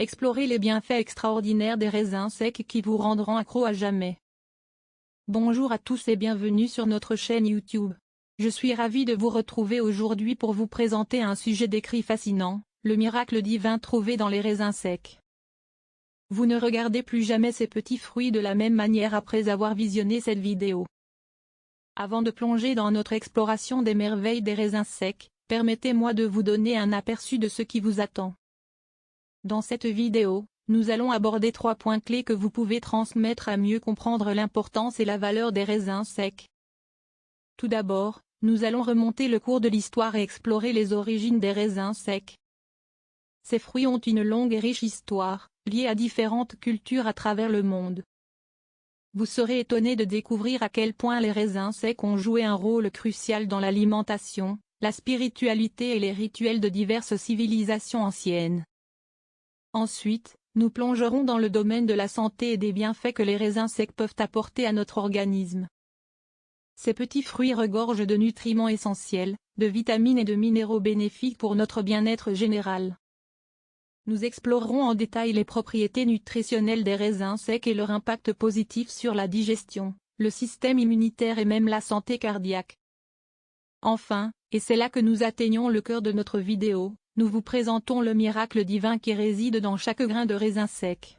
Explorez les bienfaits extraordinaires des raisins secs qui vous rendront accro à jamais. Bonjour à tous et bienvenue sur notre chaîne YouTube. Je suis ravi de vous retrouver aujourd'hui pour vous présenter un sujet décrit fascinant, le miracle divin trouvé dans les raisins secs. Vous ne regardez plus jamais ces petits fruits de la même manière après avoir visionné cette vidéo. Avant de plonger dans notre exploration des merveilles des raisins secs, permettez-moi de vous donner un aperçu de ce qui vous attend. Dans cette vidéo, nous allons aborder 3 points clés que vous pouvez transmettre à mieux comprendre l'importance et la valeur des raisins secs. Tout d'abord, nous allons remonter le cours de l'histoire et explorer les origines des raisins secs. Ces fruits ont une longue et riche histoire, liée à différentes cultures à travers le monde. Vous serez étonné de découvrir à quel point les raisins secs ont joué un rôle crucial dans l'alimentation, la spiritualité et les rituels de diverses civilisations anciennes. Ensuite, nous plongerons dans le domaine de la santé et des bienfaits que les raisins secs peuvent apporter à notre organisme. Ces petits fruits regorgent de nutriments essentiels, de vitamines et de minéraux bénéfiques pour notre bien-être général. Nous explorerons en détail les propriétés nutritionnelles des raisins secs et leur impact positif sur la digestion, le système immunitaire et même la santé cardiaque. Enfin, et c'est là que nous atteignons le cœur de notre vidéo, nous vous présentons le miracle divin qui réside dans chaque grain de raisin sec.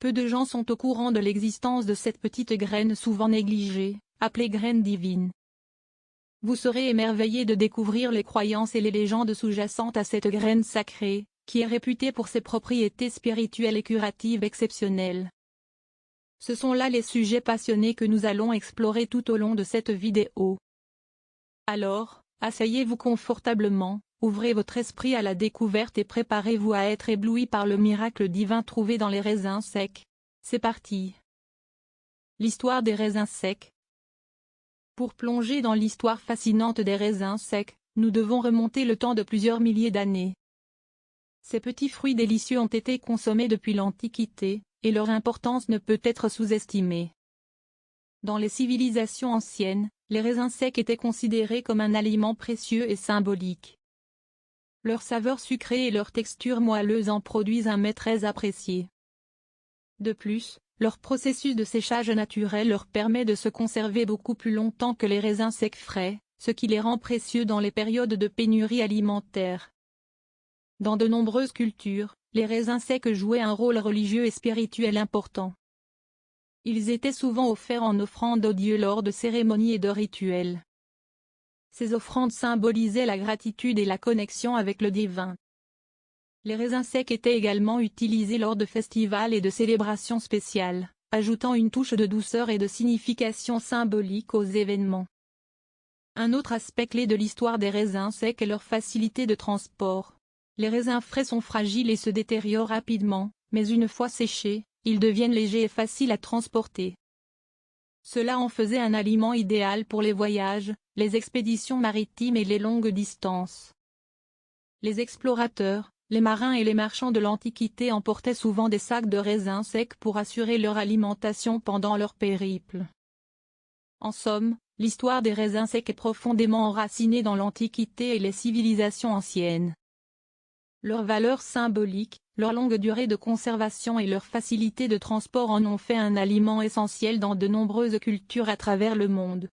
Peu de gens sont au courant de l'existence de cette petite graine souvent négligée, appelée graine divine. Vous serez émerveillés de découvrir les croyances et les légendes sous-jacentes à cette graine sacrée, qui est réputée pour ses propriétés spirituelles et curatives exceptionnelles. Ce sont là les sujets passionnés que nous allons explorer tout au long de cette vidéo. Alors, asseyez-vous confortablement, ouvrez votre esprit à la découverte et préparez-vous à être ébloui par le miracle divin trouvé dans les raisins secs. C'est parti! L'histoire des raisins secs. Pour plonger dans l'histoire fascinante des raisins secs, nous devons remonter le temps de plusieurs milliers d'années. Ces petits fruits délicieux ont été consommés depuis l'Antiquité, et leur importance ne peut être sous-estimée. Dans les civilisations anciennes, les raisins secs étaient considérés comme un aliment précieux et symbolique. Leur saveur sucrée et leur texture moelleuse en produisent un mets très apprécié. De plus, leur processus de séchage naturel leur permet de se conserver beaucoup plus longtemps que les raisins secs frais, ce qui les rend précieux dans les périodes de pénurie alimentaire. Dans de nombreuses cultures, les raisins secs jouaient un rôle religieux et spirituel important. Ils étaient souvent offerts en offrande aux dieux lors de cérémonies et de rituels. Ces offrandes symbolisaient la gratitude et la connexion avec le divin. Les raisins secs étaient également utilisés lors de festivals et de célébrations spéciales, ajoutant une touche de douceur et de signification symbolique aux événements. Un autre aspect clé de l'histoire des raisins secs est leur facilité de transport. Les raisins frais sont fragiles et se détériorent rapidement, mais une fois séchés, ils deviennent légers et faciles à transporter. Cela en faisait un aliment idéal pour les voyages, les expéditions maritimes et les longues distances. Les explorateurs, les marins et les marchands de l'Antiquité emportaient souvent des sacs de raisins secs pour assurer leur alimentation pendant leur périple. En somme, l'histoire des raisins secs est profondément enracinée dans l'Antiquité et les civilisations anciennes. Leur valeur symbolique, leur longue durée de conservation et leur facilité de transport en ont fait un aliment essentiel dans de nombreuses cultures à travers le monde.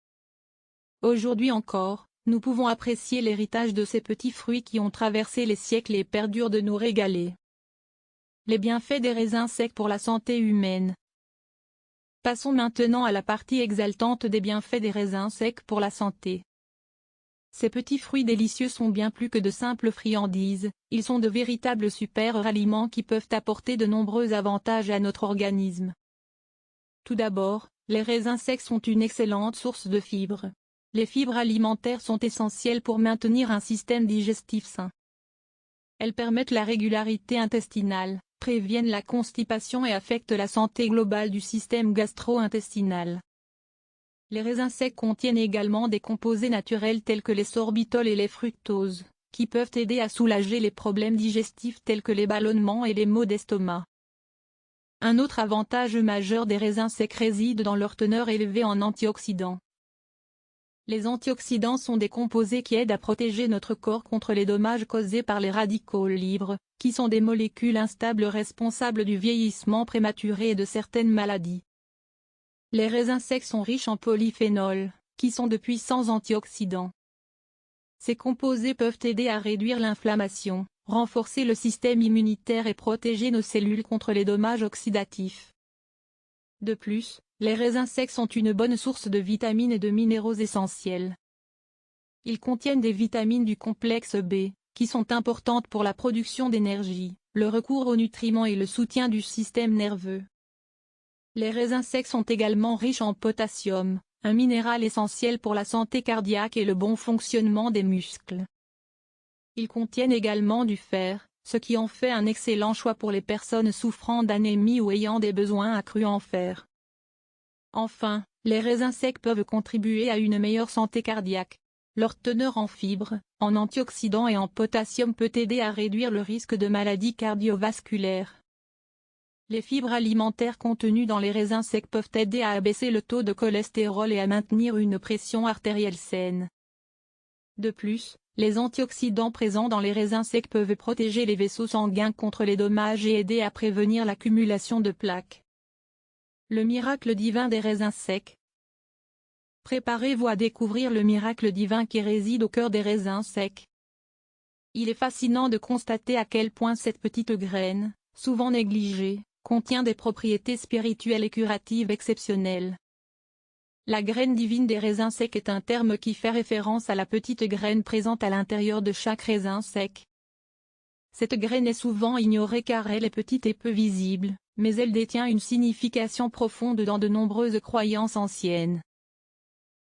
Aujourd'hui encore, nous pouvons apprécier l'héritage de ces petits fruits qui ont traversé les siècles et perdurent de nous régaler. Les bienfaits des raisins secs pour la santé humaine. Passons maintenant à la partie exaltante des bienfaits des raisins secs pour la santé. Ces petits fruits délicieux sont bien plus que de simples friandises, ils sont de véritables super-aliments qui peuvent apporter de nombreux avantages à notre organisme. Tout d'abord, les raisins secs sont une excellente source de fibres. Les fibres alimentaires sont essentielles pour maintenir un système digestif sain. Elles permettent la régularité intestinale, préviennent la constipation et affectent la santé globale du système gastro-intestinal. Les raisins secs contiennent également des composés naturels tels que les sorbitols et les fructoses, qui peuvent aider à soulager les problèmes digestifs tels que les ballonnements et les maux d'estomac. Un autre avantage majeur des raisins secs réside dans leur teneur élevée en antioxydants. Les antioxydants sont des composés qui aident à protéger notre corps contre les dommages causés par les radicaux libres, qui sont des molécules instables responsables du vieillissement prématuré et de certaines maladies. Les raisins secs sont riches en polyphénols, qui sont de puissants antioxydants. Ces composés peuvent aider à réduire l'inflammation, renforcer le système immunitaire et protéger nos cellules contre les dommages oxydatifs. De plus, les raisins secs sont une bonne source de vitamines et de minéraux essentiels. Ils contiennent des vitamines du complexe B, qui sont importantes pour la production d'énergie, le recours aux nutriments et le soutien du système nerveux. Les raisins secs sont également riches en potassium, un minéral essentiel pour la santé cardiaque et le bon fonctionnement des muscles. Ils contiennent également du fer, ce qui en fait un excellent choix pour les personnes souffrant d'anémie ou ayant des besoins accrus en fer. Enfin, les raisins secs peuvent contribuer à une meilleure santé cardiaque. Leur teneur en fibres, en antioxydants et en potassium peut aider à réduire le risque de maladies cardiovasculaires. Les fibres alimentaires contenues dans les raisins secs peuvent aider à abaisser le taux de cholestérol et à maintenir une pression artérielle saine. De plus, les antioxydants présents dans les raisins secs peuvent protéger les vaisseaux sanguins contre les dommages et aider à prévenir l'accumulation de plaques. Le miracle divin des raisins secs. Préparez-vous à découvrir le miracle divin qui réside au cœur des raisins secs. Il est fascinant de constater à quel point cette petite graine, souvent négligée, contient des propriétés spirituelles et curatives exceptionnelles. La graine divine des raisins secs est un terme qui fait référence à la petite graine présente à l'intérieur de chaque raisin sec. Cette graine est souvent ignorée car elle est petite et peu visible, mais elle détient une signification profonde dans de nombreuses croyances anciennes.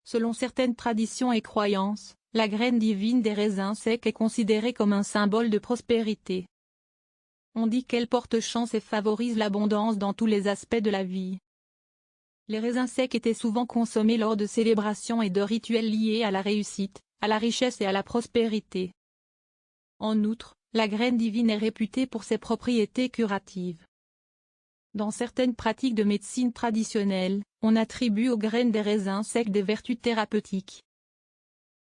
Selon certaines traditions et croyances, la graine divine des raisins secs est considérée comme un symbole de prospérité. On dit qu'elle porte chance et favorise l'abondance dans tous les aspects de la vie. Les raisins secs étaient souvent consommés lors de célébrations et de rituels liés à la réussite, à la richesse et à la prospérité. En outre, la graine divine est réputée pour ses propriétés curatives. Dans certaines pratiques de médecine traditionnelle, on attribue aux graines des raisins secs des vertus thérapeutiques.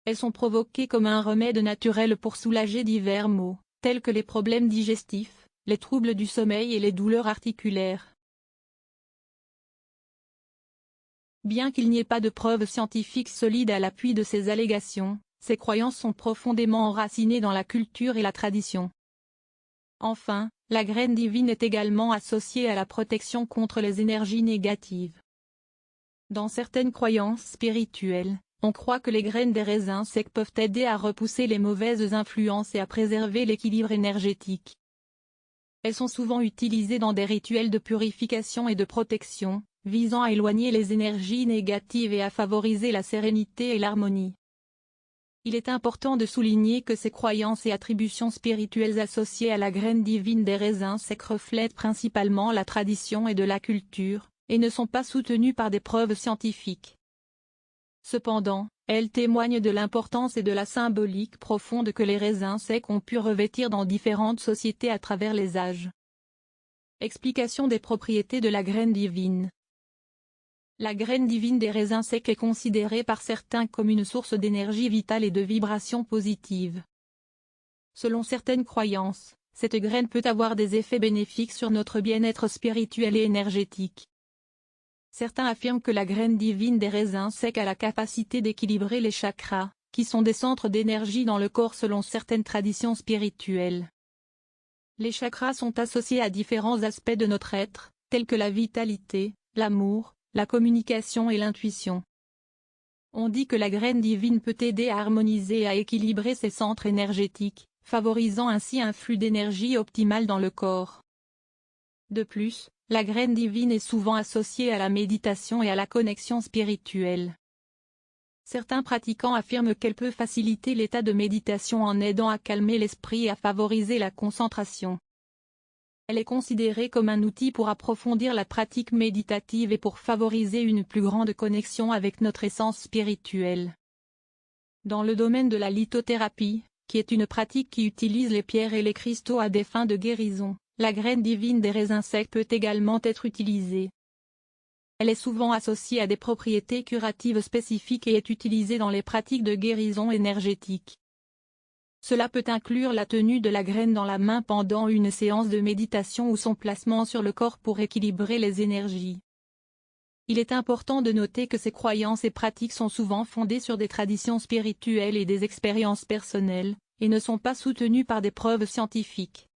Elles sont provoquées comme un remède naturel pour soulager divers maux, tels que les problèmes digestifs, les troubles du sommeil et les douleurs articulaires. Bien qu'il n'y ait pas de preuves scientifiques solides à l'appui de ces allégations, ces croyances sont profondément enracinées dans la culture et la tradition. Enfin, la graine divine est également associée à la protection contre les énergies négatives. Dans certaines croyances spirituelles, on croit que les graines des raisins secs peuvent aider à repousser les mauvaises influences et à préserver l'équilibre énergétique. Elles sont souvent utilisées dans des rituels de purification et de protection, visant à éloigner les énergies négatives et à favoriser la sérénité et l'harmonie. Il est important de souligner que ces croyances et attributions spirituelles associées à la graine divine des raisins secs reflètent principalement la tradition et de la culture, et ne sont pas soutenues par des preuves scientifiques. Cependant, elles témoignent de l'importance et de la symbolique profonde que les raisins secs ont pu revêtir dans différentes sociétés à travers les âges. Explication des propriétés de la graine divine. La graine divine des raisins secs est considérée par certains comme une source d'énergie vitale et de vibrations positives. Selon certaines croyances, cette graine peut avoir des effets bénéfiques sur notre bien-être spirituel et énergétique. Certains affirment que la graine divine des raisins secs a la capacité d'équilibrer les chakras, qui sont des centres d'énergie dans le corps selon certaines traditions spirituelles. Les chakras sont associés à différents aspects de notre être, tels que la vitalité, l'amour, la communication et l'intuition. On dit que la graine divine peut aider à harmoniser et à équilibrer ces centres énergétiques, favorisant ainsi un flux d'énergie optimal dans le corps. De plus, la graine divine est souvent associée à la méditation et à la connexion spirituelle. Certains pratiquants affirment qu'elle peut faciliter l'état de méditation en aidant à calmer l'esprit et à favoriser la concentration. Elle est considérée comme un outil pour approfondir la pratique méditative et pour favoriser une plus grande connexion avec notre essence spirituelle. Dans le domaine de la lithothérapie, qui est une pratique qui utilise les pierres et les cristaux à des fins de guérison, la graine divine des raisins secs peut également être utilisée. Elle est souvent associée à des propriétés curatives spécifiques et est utilisée dans les pratiques de guérison énergétique. Cela peut inclure la tenue de la graine dans la main pendant une séance de méditation ou son placement sur le corps pour équilibrer les énergies. Il est important de noter que ces croyances et pratiques sont souvent fondées sur des traditions spirituelles et des expériences personnelles, et ne sont pas soutenues par des preuves scientifiques.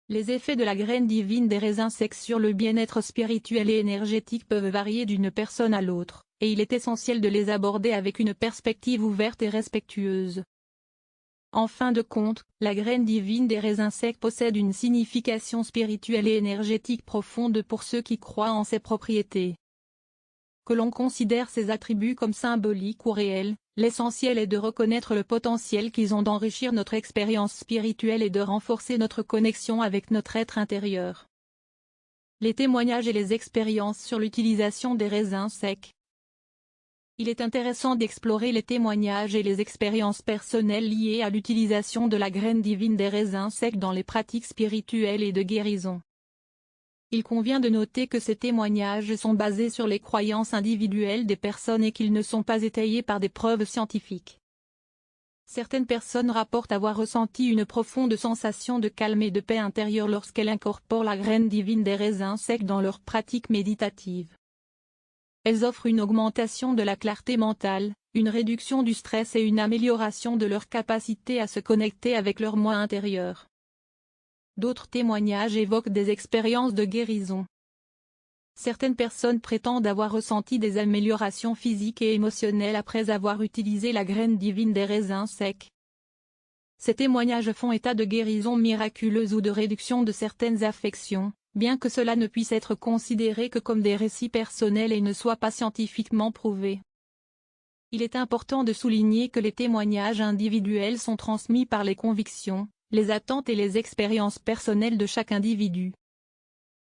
Les effets de la graine divine des raisins secs sur le bien-être spirituel et énergétique peuvent varier d'une personne à l'autre, et il est essentiel de les aborder avec une perspective ouverte et respectueuse. En fin de compte, la graine divine des raisins secs possède une signification spirituelle et énergétique profonde pour ceux qui croient en ses propriétés. Que l'on considère ces attributs comme symboliques ou réels, l'essentiel est de reconnaître le potentiel qu'ils ont d'enrichir notre expérience spirituelle et de renforcer notre connexion avec notre être intérieur. Les témoignages et les expériences sur l'utilisation des raisins secs. Il est intéressant d'explorer les témoignages et les expériences personnelles liées à l'utilisation de la graine divine des raisins secs dans les pratiques spirituelles et de guérison. Il convient de noter que ces témoignages sont basés sur les croyances individuelles des personnes et qu'ils ne sont pas étayés par des preuves scientifiques. Certaines personnes rapportent avoir ressenti une profonde sensation de calme et de paix intérieure lorsqu'elles incorporent la graine divine des raisins secs dans leurs pratiques méditatives. Elles offrent une augmentation de la clarté mentale, une réduction du stress et une amélioration de leur capacité à se connecter avec leur moi intérieur. D'autres témoignages évoquent des expériences de guérison. Certaines personnes prétendent avoir ressenti des améliorations physiques et émotionnelles après avoir utilisé la graine divine des raisins secs. Ces témoignages font état de guérison miraculeuse ou de réduction de certaines affections, bien que cela ne puisse être considéré que comme des récits personnels et ne soit pas scientifiquement prouvé. Il est important de souligner que les témoignages individuels sont transmis par les convictions, les attentes et les expériences personnelles de chaque individu.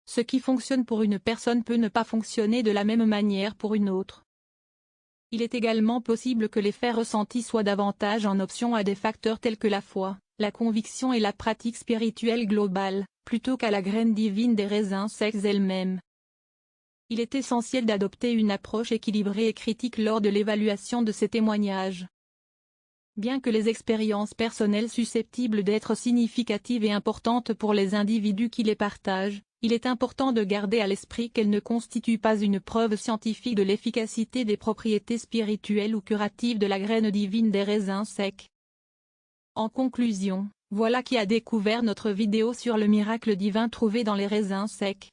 Ce qui fonctionne pour une personne peut ne pas fonctionner de la même manière pour une autre. Il est également possible que les faits ressentis soient davantage en option à des facteurs tels que la foi, la conviction et la pratique spirituelle globale, plutôt qu'à la graine divine des raisins secs elle-même. Il est essentiel d'adopter une approche équilibrée et critique lors de l'évaluation de ces témoignages. Bien que les expériences personnelles susceptibles d'être significatives et importantes pour les individus qui les partagent, il est important de garder à l'esprit qu'elles ne constituent pas une preuve scientifique de l'efficacité des propriétés spirituelles ou curatives de la graine divine des raisins secs. En conclusion, voilà qui a découvert notre vidéo sur le miracle divin trouvé dans les raisins secs.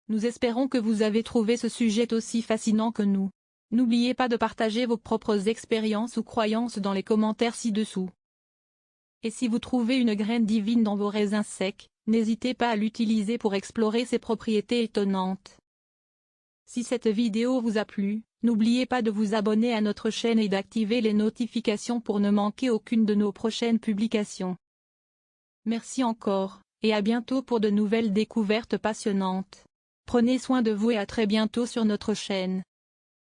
Nous espérons que vous avez trouvé ce sujet aussi fascinant que nous. N'oubliez pas de partager vos propres expériences ou croyances dans les commentaires ci-dessous. Et si vous trouvez une graine divine dans vos raisins secs, n'hésitez pas à l'utiliser pour explorer ses propriétés étonnantes. Si cette vidéo vous a plu, n'oubliez pas de vous abonner à notre chaîne et d'activer les notifications pour ne manquer aucune de nos prochaines publications. Merci encore, et à bientôt pour de nouvelles découvertes passionnantes. Prenez soin de vous et à très bientôt sur notre chaîne.